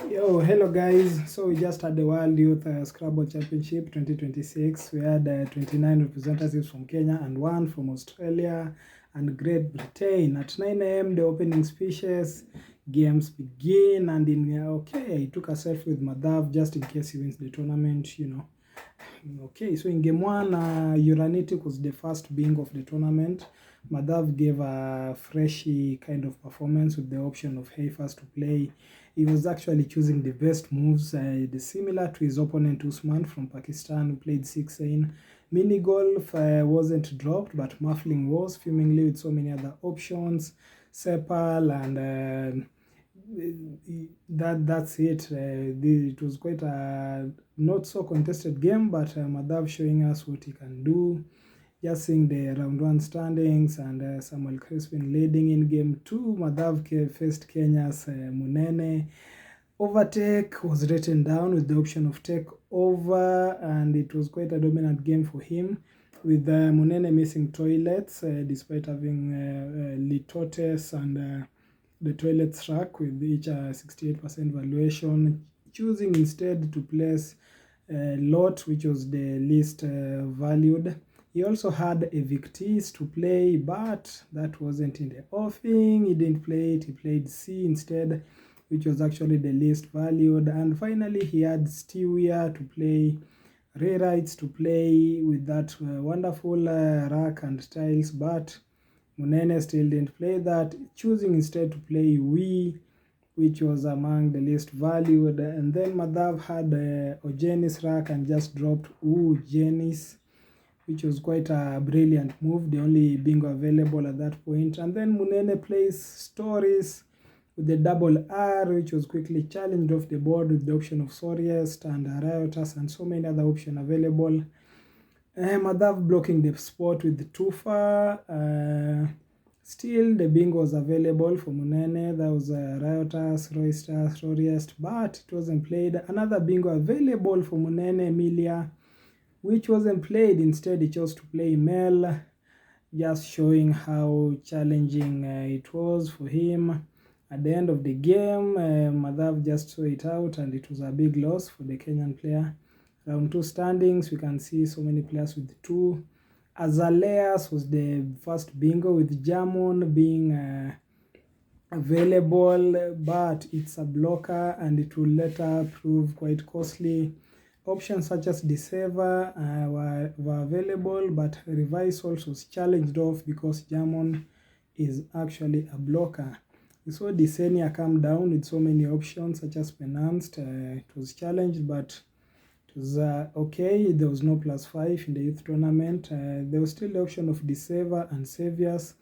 Yo, hello guys. So we just had the World Youth Scrabble Championship 2026. We had 29 representatives from Kenya and one from Australia and Great Britain. At 9 a.m. the opening speeches, games begin, and he took a selfie with Madhav just in case he wins the tournament. Okay, so in game one, Uranitic was the first being of the tournament. Madhav gave a freshy kind of performance with the option of Heifas to play. He was actually choosing the best moves, similar to his opponent Usman from Pakistan, who played 6 in. Mini golf wasn't dropped, but muffling was, fumingly with so many other options. Sepal and that's it. It was quite a not so contested game, but Madhav showing us what he can do. Just seeing the round one standings and Samuel Crispin leading in game two. Madhav faced Kenya's Munene. Overtake was written down with the option of take over, and it was quite a dominant game for him, with Munene missing toilets despite having litotes and the toilets rack with each 68% valuation, choosing instead to place lot, which was the least valued. He also had evictees to play, but that wasn't in the offing. He didn't play it. He played C instead, which was actually the least valued. And finally, he had Stewia to play, rewrites to play with that wonderful rack and tiles, but Munene still didn't play that, choosing instead to play Wii, which was among the least valued. And then Madhav had Ojenis rack and just dropped Jenis, which was quite a brilliant move, the only bingo available at that point. And then Munene plays Stories with the double R, which was quickly challenged off the board with the option of Sorriest and Riotous and so many other options available. Madhav blocking the spot with the Tufa. Still, the bingo was available for Munene. That was Riotous, Roysters, Roriest, but it wasn't played. Another bingo available for Munene, Emilia, which wasn't played. Instead, he chose to play Mel, just showing how challenging it was for him. At the end of the game, Madhav just saw it out, and it was a big loss for the Kenyan player. Round two standings, we can see so many players with two. Azaleas was the first bingo, with Jamon being available, but it's a blocker and it will later prove quite costly. Options such as Deceiver were available, but Revisals was challenged off because Jamon is actually a blocker. We saw Desenia come down with so many options such as Penanced. It was challenged, but it was okay. There was no +5 in the youth tournament. There was still the option of Deceiver and Saviors,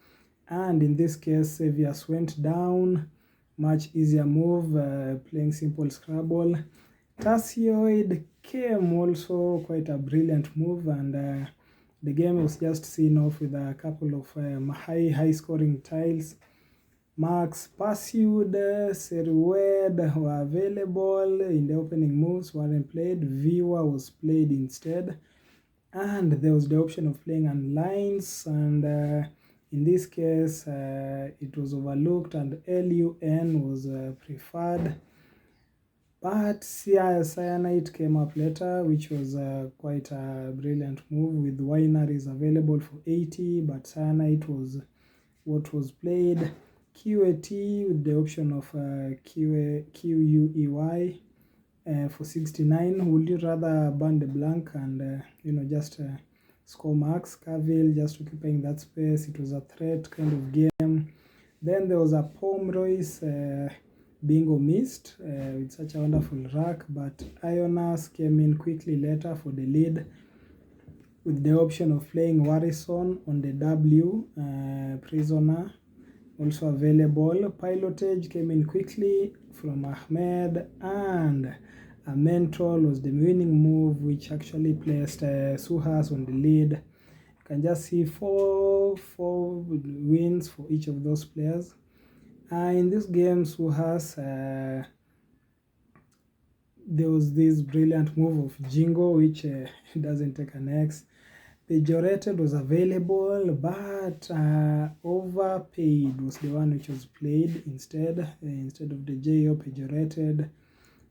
and in this case Saviors went down. Much easier move, playing simple Scrabble. Tassioid came also, quite a brilliant move, and the game was just seen off with a couple of high scoring tiles. Max pursued, Serued were available in the opening moves, weren't played. Viwa was played instead, and there was the option of playing on lines, and in this case it was overlooked and LUN was preferred. But Cyanide came up later, which was quite a brilliant move, with wineries available for 80, but Cyanide was what was played. QAT with the option of QUEY for 69. Would you rather burn the blank and just score marks? Cavill just occupying that space. It was a threat kind of game. Then there was a Pomeroy's bingo missed with such a wonderful rack, but Ionas came in quickly later for the lead, with the option of playing Warrison on the W. Prisoner also available. Pilotage came in quickly from Ahmed, and a mental was the winning move, which actually placed Suhas on the lead. You can just see four wins for each of those players. In this game, Suhas, there was this brilliant move of Jingo, which doesn't take an X. Pejorated was available, but Overpaid was the one which was played instead of the JO Pejorated.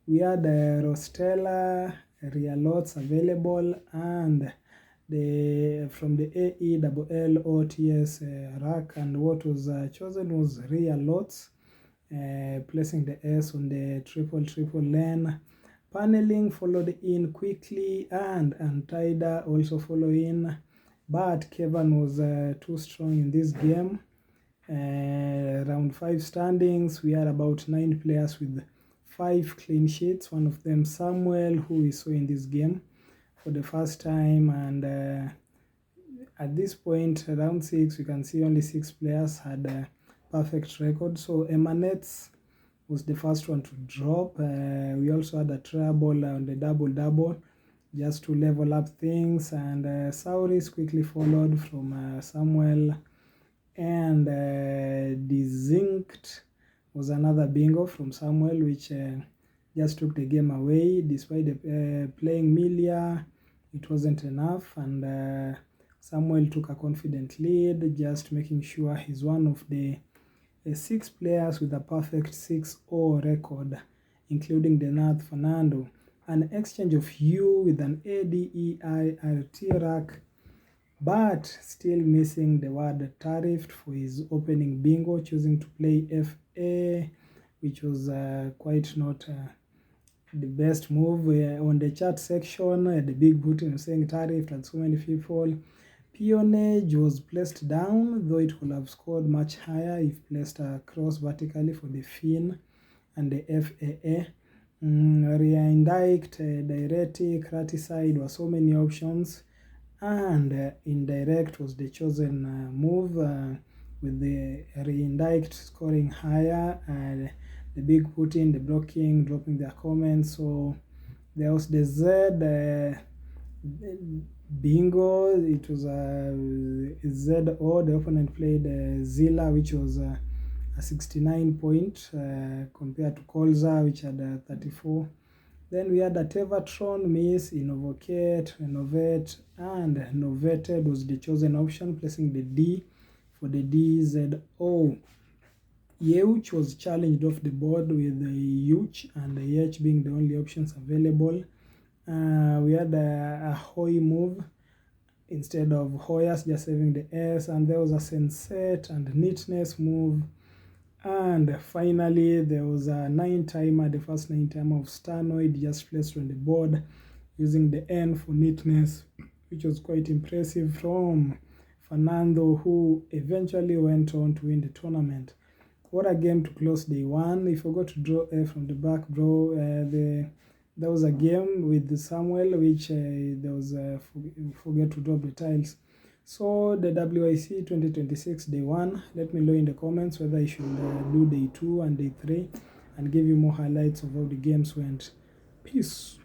We had Rostella, Realots available, and from the AELLOTS rack, and what was chosen was Realots, placing the S on the triple lane. Paneling followed in quickly, and Antida also follow in, but Kevin was too strong in this game. Round 5 standings, we had about 9 players with 5 clean sheets. One of them Samuel, who we saw in this game for the first time, and at this point, round 6, we can see only 6 players had a perfect record. So Emanets was the first one to drop. We also had a treble on the double just to level up things, and Sauris quickly followed from Samuel, and Dezinct was another bingo from Samuel, which just took the game away. Despite playing Milia, it wasn't enough, and Samuel took a confident lead, just making sure he's one of the 6 players with a perfect 6-0 record, including the Nath Fernando. An exchange of U with an ADEIRT rack, but still missing the word tariffed for his opening bingo, choosing to play FA, which was quite not the best move. On the chat section, the big booty was saying tariffed, and so many people. Peonage was placed down, though it could have scored much higher if placed across vertically for the Fin and the FAA. Reindirect, Diuretic, Raticide were so many options, and Indirect was the chosen move, with the Reindirect scoring higher, and the big putting, the blocking, dropping their comments. So there was the Z bingo. It was a ZO. The opponent played Zilla, which was a 69 point compared to Colza, which had 34. Then we had a Tevatron, Miss, Innovocate, Renovate, and Novated was the chosen option, placing the D for the DZO. Yeuch was challenged off the board with the Yuch and the H being the only options available. We had a Hoi move instead of Hoyas, just saving the S, and there was a Sensate and Neatness move. And finally, there was a 9-timer, the first 9-timer of Stanoid, just placed on the board using the N for neatness, which was quite impressive from Fernando, who eventually went on to win the tournament. What a game to close day 1. I forgot to draw A from the back, bro. There was a game with Samuel, which there was forget to drop the tiles. So the WIC 2026 day 1, let me know in the comments whether I should do day 2 and day 3, and give you more highlights of how the games went. Peace.